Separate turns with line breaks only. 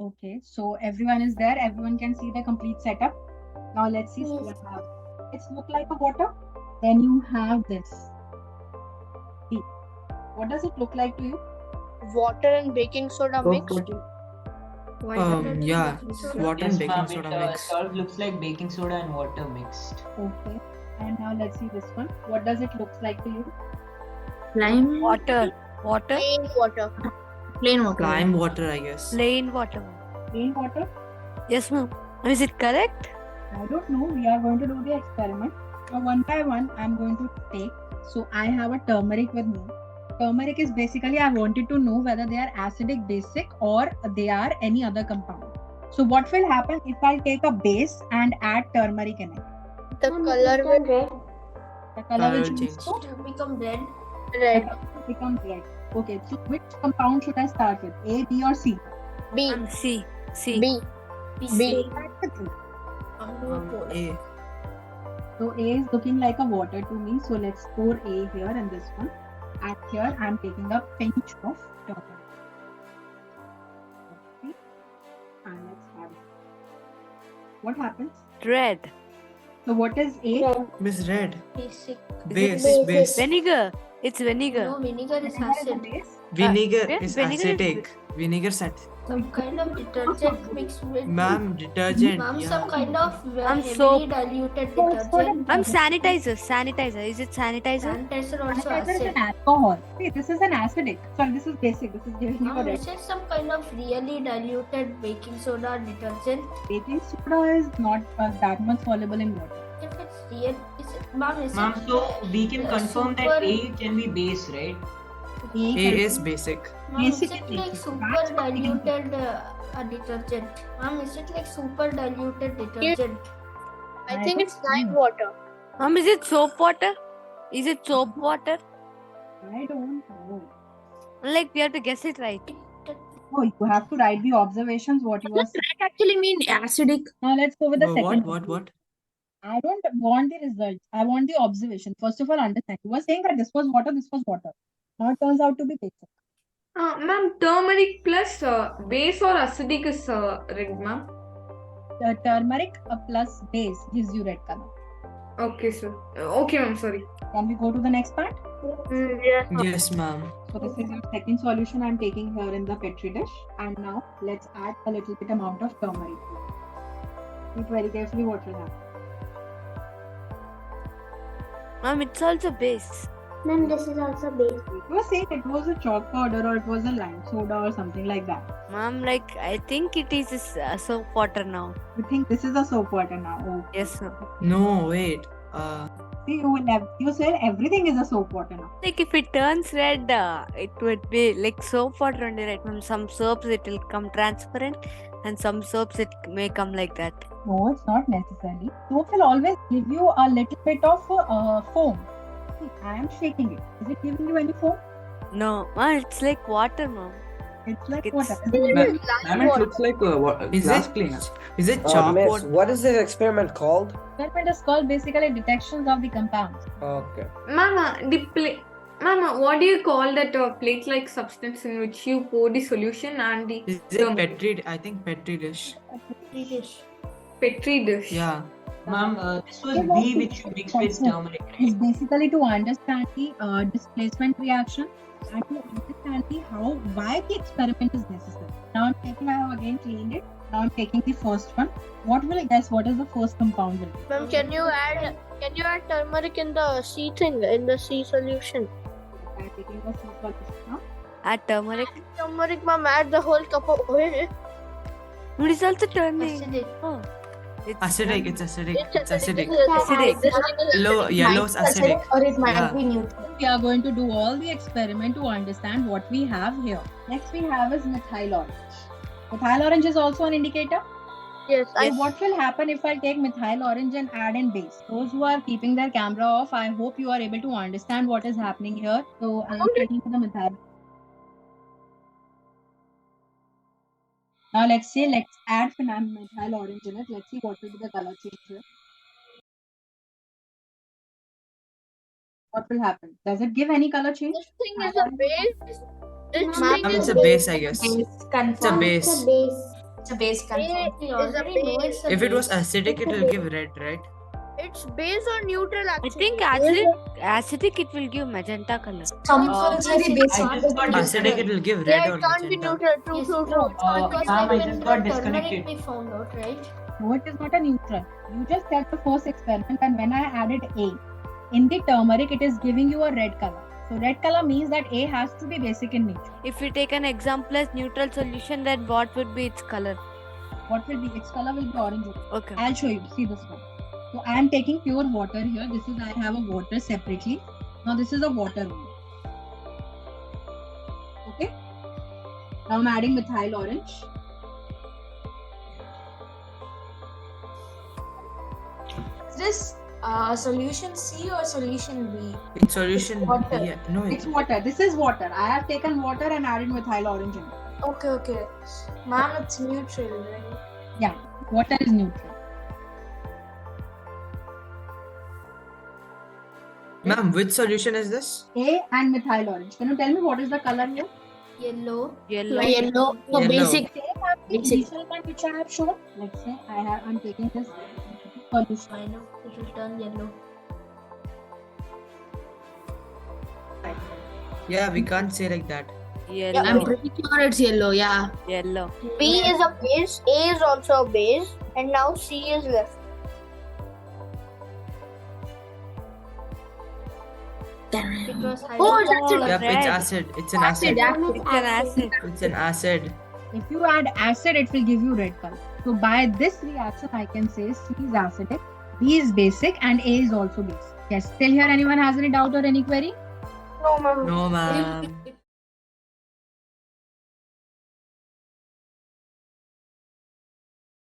Okay, so everyone is there. Everyone can see the complete setup. Now let's see.
Yes.
It's look like a water. Then you have this. See, what does it look like to you?
Water and baking soda mixed.
Yeah, water and
Yes,
baking
ma'am.
soda
It
mixed.
sort of looks like baking soda and water mixed.
Okay. And now let's see this one. What does it look like to you?
Lime
Water.
Plain water.
plain water.
Lime water, I guess.
Plain water.
Plain water?
Yes, ma'am. Is it correct?
I don't know. We are going to do the experiment. Now, one by one, I'm going to take. So, I have a turmeric with me. Turmeric is basically, I wanted to know whether they are acidic, basic, or they are any other compound. So, what will happen if I take a base and add turmeric in it?
The color will
The color
Color
will
will
change
change.
to
become red. Red.
become red. Okay, so which compound should I start with? A, B, or C?
B.
C. C.
B. B.
A.
So A is looking like a water to me. So let's pour A here and this one. And here I'm taking a pinch of turmeric. Okay. And let's have it. What happens?
Red.
So what is A?
Miss Red.
Basic.
Base.
basic?
Base.
Vinegar. It's vinegar.
No, vinegar is
Vinegar is a
acid.
base.
Vinegar
yes,
is
vinegar is
acidic. Vinegar is
Some kind of detergent mixed with.
Ma'am, detergent.
Ma'am,
Yeah.
some kind of heavily
soap.
diluted
So it's not a
detergent.
Ma'am, sanitizer. Sanitizer. Is it sanitizer?
Sanitizer also
Sanitizer is
acid.
an alcohol. See, this is an acidic. Sorry, this is basic. This is giving you a
Ma'am,
red.
is it some kind of really diluted baking soda detergent?
Baking soda is not that much soluble in water.
If it's real, is it, ma'am, is
Ma'am,
it
so we can confirm that
super-
A can be base, right?
A is basic.
Ma'am, is
basic
it
is
like
basic.
super
That's what we can
diluted detergent? Ma'am, is it like super diluted detergent?
I think it's lime
water.
Ma'am, is it soap water? Is it soap water?
I don't know.
Like we have to guess it right.
Oh, you have to write the observations, what you are
Does red actually mean acidic?
Now let's go with the second.
What?
I don't want the results. I want the observation. First of all, understand. You were saying that this was water, this was water. Now it turns out to be basic.
Ma'am, turmeric plus base or acidic is red, ma'am.
The turmeric plus base gives you red color.
Okay, sir. Okay, ma'am, sorry.
Can we go to the next part?
Yes, ma'am.
So this is your second solution I'm taking here in the petri dish. And now let's add a little bit amount of turmeric. Read very carefully what will happen.
Ma'am, it's also base.
Ma'am, this is also base.
You were saying it was a chalk powder or it was a lime soda or something like that.
Ma'am, like I think it is soap water now.
You think this is a soap water now? Oh,
Yes, ma'am.
No, wait.
see, you will have, you said everything is a soap water now.
Like if it turns red, it would be like soap water only, right? Ma'am, some soaps it will come transparent, and some soaps it may come like that.
No, it's not necessarily. Soap will always give you a little bit of foam. See, I am shaking it. Is it giving you any foam?
No, ma'am, it's like water, ma'am.
It's like
It's-
water. Isn't it?
Ma'am, it looks like
Is
glass
it?
cleaner.
Is it chalk
Miss,
water?
what is this experiment called?
Experiment is called basically detections of the compounds.
Okay.
Ma'am, Ma'am, what do you call that plate-like substance in which you pour the solution and the
Is it petri? I think petri dish.
petri dish?
Yeah.
Ma'am, this was B which you mixed with turmeric,
It's
right?
basically to understand the displacement reaction and to understand why the experiment is necessary. Now I have again cleaned it. Now I'm taking the first one. What will I guess? What is the first compound will be?
Ma'am, can you add turmeric in the C thing, in the C solution?
I'm taking the C solution now.
Add turmeric.
Turmeric, ma'am, add the whole cup of oil.
It is also turning.
Acidic.
Oh, it's
Acidic. It's acidic. It's acidic.
Acidic.
Yellow is acidic.
Or it might
Yeah.
be neutral.
We are going to do all the experiment to understand what we have here. Next we have is methyl orange. Methyl orange is also an indicator.
Yes,
And what will happen if I take methyl orange and add in base? Those who are keeping their camera off, I hope you are able to understand what is happening here. So I am taking the methyl. Now let's add methyl orange in it. Let's see what will be the color change here. What will happen? Does it give any color change?
This thing is a base. This thing
It's
is
a base, I guess.
Base
It's a
confirmed.
base.
base.
It's a base
A
confirmed.
is a base.
If it was acidic, it will give red, right?
It's base or neutral
I
actually.
think acidic it will give magenta color.
Compulsory base.
I just got
Acidic, it will give red
Yeah,
or
it can't be
magenta.
neutral. True,
Yes,
true,
no,
true.
because
ma'am,
like
I
when
just
the
got
turmeric
disconnected.
we found out, right?
No, it is not a neutral. You just said the first experiment, and when I added A in the turmeric, it is giving you a red color. So red color means that A has to be basic in nature.
If we take an example as neutral solution, then what would be its color?
What will be its color? Will be orange.
Okay.
I'll show you. See this one. So I am taking pure water here. This is I have a water separately. Now this is a water one. Okay. Now I'm adding methyl orange.
Is this solution C or solution B?
In solution,
Water.
yeah, no,
It's water. This is water. I have taken water and added methyl orange in it.
Okay, okay. Ma'am, it's neutral, right?
Yeah, water is neutral.
ma'am, which solution is this?
A and methyl orange. Can you tell me what is the color here?
Yellow.
Yellow.
Yellow. So
Yellow.
basic.
Same as the
Basic.
initial one which I have shown. Let's say I'm taking this solution.
I know. It will turn yellow.
Yeah, we can't say like that.
Yellow.
I'm
pretty sure it's yellow. Yeah.
Yellow.
B is a base, A is also a base, and now C is left.
It was
Oh,
hydrogen.
that's it.
Yep,
red.
it's acid. It's an acid.
It's an acid.
It's an acid.
If you add acid, it will give you red color. So by this reaction, I can say C is acidic, B is basic, and A is also basic. Yes. Till here, anyone has any doubt or any query?
No, ma'am.
No, ma'am.